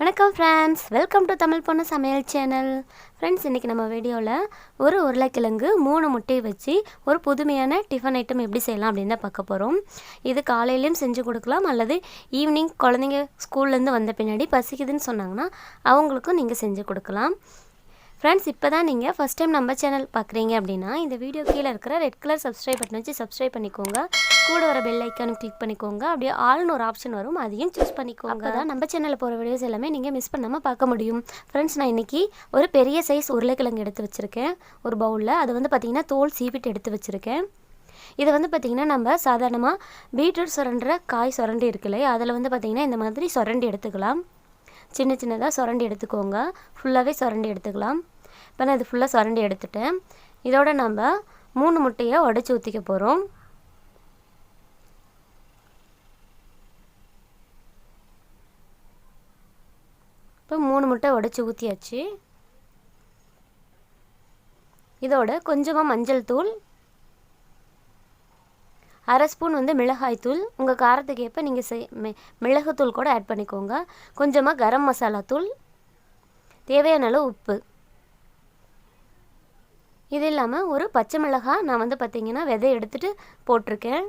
வணக்கம் friends, welcome to Tamil பொண்ணு சமையல் சேனல். ஃப்ரெண்ட்ஸ், இன்றைக்கி நம்ம வீடியோவில் ஒரு உருளைக்கிழங்கு 3 முட்டையை வச்சு ஒரு புதுமையான டிஃபன் ஐட்டம் எப்படி செய்யலாம் அப்படின்னு தான் பார்க்க போகிறோம். இது காலையிலையும் செஞ்சு கொடுக்கலாம், அல்லது ஈவினிங் குழந்தைங்க ஸ்கூல்லேருந்து வந்த பின்னாடி பசிக்குதுன்னு சொன்னாங்கன்னா அவங்களுக்கும் நீங்கள் செஞ்சு கொடுக்கலாம். ஃப்ரெண்ட்ஸ், இப்போ தான் நீங்கள் ஃபஸ்ட் டைம் நம்ம சேனல் பார்க்குறீங்க அப்படின்னா இந்த வீடியோ கீழே இருக்கிற ரெட் கலர் சப்ஸ்கிரைப் பட்டன் வச்சு சப்ஸ்கிரைப் பண்ணிக்கோங்க. கூட வர பெல் ஐக்கானும் கிளிக் பண்ணிக்கோங்க. அப்படியே ஆல்னு ஒரு ஆப்ஷன் வரும், அதையும் சூஸ் பண்ணிக்கோங்க. அப்போ தான் நம்ம சேனலில் போகிற வீடியோஸ் எல்லாமே நீங்கள் மிஸ் பண்ணாமல் பார்க்க முடியும். ஃப்ரெண்ட்ஸ், நான் இன்றைக்கி ஒரு பெரிய சைஸ் உருளைக்கிழங்கு எடுத்து வச்சுருக்கேன் ஒரு பவுலில். அது வந்து பார்த்திங்கன்னா தோல் சீவிட்டு எடுத்து வச்சுருக்கேன். இதை வந்து பார்த்திங்கன்னா நம்ம சாதாரணமாக பீட்ரூட் சுரண்டுற காய் சுரண்டி இருக்குல்ல, அதில் வந்து பார்த்திங்கன்னா இந்த மாதிரி சுரண்டி எடுத்துக்கலாம். சின்ன சின்னதாக சுரண்டி எடுத்துக்கோங்க. ஃபுல்லாகவே சுரண்டி எடுத்துக்கலாம். இப்போ நான் இது ஃபுல்லாக சுரண்டி எடுத்துட்டேன். இதோட நம்ம 3 முட்டையை உடச்சி ஊற்றிக்க போகிறோம். இப்போ 3 முட்டை உடச்சி ஊற்றியாச்சு. இதோட கொஞ்சமாக மஞ்சள் தூள், 1/2 ஸ்பூன் வந்து மிளகாய் தூள், உங்கள் காரத்துக்கு ஏற்ப நீங்கள் மிளகுத்தூள் கூட ஆட் பண்ணிக்கோங்க. கொஞ்சமாக கரம் மசாலா தூள், தேவையான அளவு உப்பு. இது இல்லாமல் ஒரு பச்சை மிளகாய் நான் வந்து பார்த்திங்கன்னா விதை எடுத்துகிட்டு போட்டிருக்கேன்.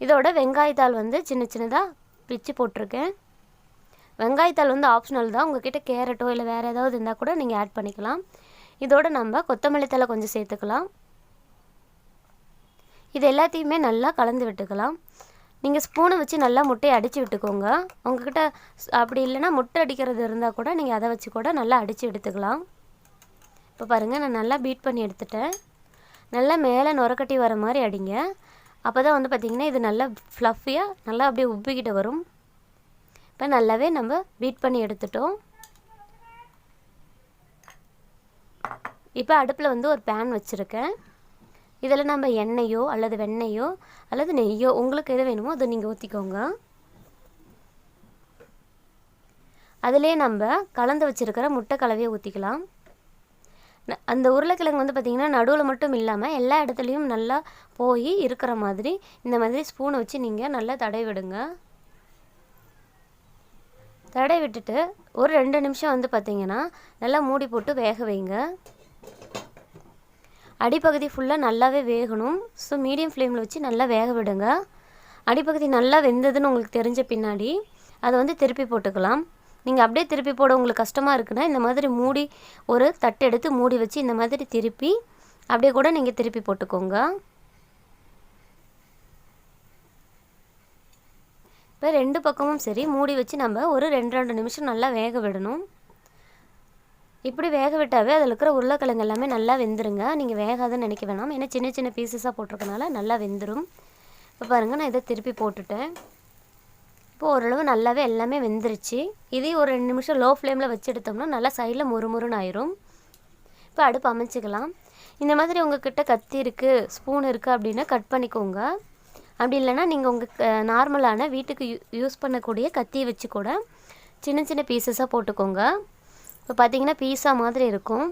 இதோட வெங்காயத்தாள் வந்து சின்ன சின்னதாக பிச்சு போட்டிருக்கேன். வெங்காயத்தாள் வந்து ஆப்ஷனல் தான், உங்கள்கிட்ட கேரட்டோ இல்லை வேறு ஏதாவது இருந்தால் கூட நீங்கள் ஆட் பண்ணிக்கலாம். இதோட நம்ம கொத்தமல்லி தழை கொஞ்சம் சேர்த்துக்கலாம். இது எல்லாத்தையுமே நல்லா கலந்து விட்டுக்கலாம். நீங்கள் ஸ்பூனை வச்சு நல்லா முட்டையை அடித்து விட்டுக்கோங்க. உங்கள்கிட்ட அப்படி இல்லைன்னா முட்டை அடிக்கிறது இருந்தால் கூட நீங்கள் அதை வச்சு கூட நல்லா அடித்து எடுத்துக்கலாம். இப்போ பாருங்கள், நான் நல்லா பீட் பண்ணி எடுத்துட்டேன். நல்லா மேலே நுரக்கட்டி வர மாதிரி அடிங்க. அப்போ தான் வந்து பார்த்திங்கன்னா இது நல்லா ஃப்ளஃபியாக நல்லா அப்படியே உப்பிக்கிட்ட வரும். இப்போ நல்லாவே நம்ம பீட் பண்ணி எடுத்துட்டோம். இப்போ அடுப்பில் வந்து ஒரு பேன் வச்சுருக்கேன். இதில் நம்ம எண்ணெயோ அல்லது வெண்ணெயோ அல்லது நெய்யோ உங்களுக்கு எது வேணுமோ அதை நீங்கள் ஊற்றிக்கோங்க. அதிலே நம்ம கலந்து வச்சுருக்கிற முட்டை கலவையை ஊற்றிக்கலாம். அந்த உருளைக்கிழங்கு வந்து பார்த்திங்கன்னா நடுவில் மட்டும் இல்லாமல் எல்லா இடத்துலையும் நல்லா போய் இருக்கிற மாதிரி இந்த மாதிரி ஸ்பூனை வச்சு நீங்கள் நல்லா தடவி விடுங்க. தடவி விட்டுட்டு ஒரு 2 நிமிஷம் வந்து பார்த்திங்கன்னா நல்லா மூடி போட்டு வேக வைங்க. அடிப்பகுதி ஃபுல்லாக நல்லாவே வேகணும். ஸோ மீடியம் ஃப்ளேமில் வச்சு நல்லா வேக விடுங்க. அடிப்பகுதி நல்லா வெந்ததுன்னு உங்களுக்கு தெரிஞ்ச பின்னாடி அதை வந்து திருப்பி போட்டுக்கலாம். நீங்கள் அப்படியே திருப்பி போட உங்களுக்கு கஷ்டமாக இருக்குன்னா இந்த மாதிரி மூடி ஒரு தட்டு எடுத்து மூடி வச்சு இந்த மாதிரி திருப்பி அப்படியே கூட நீங்கள் திருப்பி போட்டுக்கோங்க. இப்போ 2 பக்கமும் சரி மூடி வச்சு நம்ம ஒரு 2 நிமிஷம் நல்லா வேக விடணும். இப்படி வேக விட்டாவே அதில் இருக்கிற உருளைக்கிழங்கு எல்லாமே நல்லா வெந்துருங்க. நீங்கள் வேகாதுன்னு நினைக்க வேணாம், ஏன்னா சின்ன சின்ன பீசஸாக போட்டிருக்கனால நல்லா வெந்துடும். இப்போ பாருங்கள், நான் இதை திருப்பி போட்டுட்டேன். இப்போ ஓரளவு நல்லாவே எல்லாமே வெந்துருச்சு. இதே ஒரு 2 நிமிஷம் லோ ஃப்ளேமில் வச்சு எடுத்தோம்னா நல்லா சைடில் முறுமுறுன்னு ஆயிரும். இப்போ அடுப்பு அமைச்சிக்கலாம். இந்த மாதிரி உங்கள்கிட்ட கத்தி இருக்குது, ஸ்பூன் இருக்குது அப்படின்னா கட் பண்ணிக்கோங்க. அப்படி இல்லைன்னா நீங்கள் உங்கள் நார்மலான வீட்டுக்கு யூஸ் பண்ணக்கூடிய கத்தியை வச்சு கூட சின்ன சின்ன பீசஸாக போட்டுக்கோங்க. இப்போ பார்த்திங்கன்னா பீஸா மாதிரி இருக்கும்.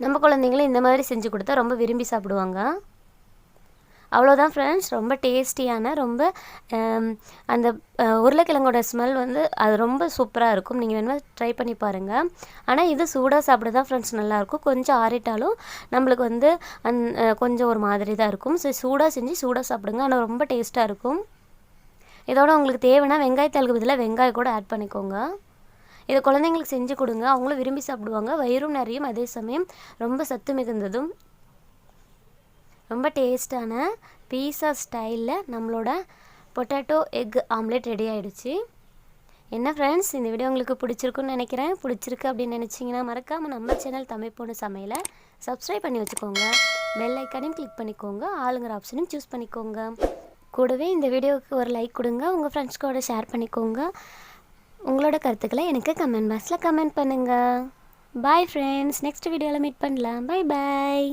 நம்ம குழந்தைங்களும் இந்த மாதிரி செஞ்சு கொடுத்தா ரொம்ப விரும்பி சாப்பிடுவாங்க. அவ்வளோதான் ஃப்ரெண்ட்ஸ், ரொம்ப டேஸ்டியான ரொம்ப அந்த உருளைக்கிழங்கோட ஸ்மெல் வந்து அது ரொம்ப சூப்பராக இருக்கும். நீங்கள் வேணுமா ட்ரை பண்ணி பாருங்கள். ஆனால் இது சூடாக சாப்பிட தான் ஃப்ரெண்ட்ஸ் நல்லாயிருக்கும். கொஞ்சம் ஆறிட்டாலும் நம்மளுக்கு வந்து கொஞ்சம் ஒரு மாதிரி தான் இருக்கும். ஸோ சூடாக செஞ்சு சூடாக சாப்பிடுங்க, ஆனால் ரொம்ப டேஸ்ட்டாக இருக்கும். இதோட உங்களுக்கு தேவைன்னா வெங்காயத்தாளுக்கு பதிலாக வெங்காயம் கூட ஆட் பண்ணிக்கோங்க. இதை குழந்தைங்களுக்கு செஞ்சு கொடுங்க, அவங்களும் விரும்பி சாப்பிடுவாங்க. வயிறும் நிறையும், அதே சமயம் ரொம்ப சத்து மிகுந்ததும். ரொம்ப டேஸ்டான பீஸா ஸ்டைலில் நம்மளோட பொட்டேட்டோ எக் ஆம்லேட் ரெடி ஆகிடுச்சு. என்ன ஃப்ரெண்ட்ஸ், இந்த வீடியோ உங்களுக்கு பிடிச்சிருக்குன்னு நினைக்கிறேன். பிடிச்சிருக்கு அப்படின்னு நினச்சிங்கன்னா மறக்காமல் நம்ம சேனல் தமிழ் பொண்ணு சமையலை சப்ஸ்கிரைப் பண்ணி வச்சுக்கோங்க. பெல் ஐக்கானையும் கிளிக் பண்ணிக்கோங்க. ஆளுங்கிற ஆப்ஷனையும் சூஸ் பண்ணிக்கோங்க. கூடவே இந்த வீடியோவுக்கு ஒரு லைக் கொடுங்க. உங்கள் ஃப்ரெண்ட்ஸ் கூட ஷேர் பண்ணிக்கோங்க. உங்களோட கருத்துக்களை எனக்கு கமெண்ட் பாக்ஸில் கமெண்ட் பண்ணுங்கள். பாய் ஃப்ரெண்ட்ஸ், நெக்ஸ்ட் வீடியோவில் மீட் பண்ணலாம். Bye bye.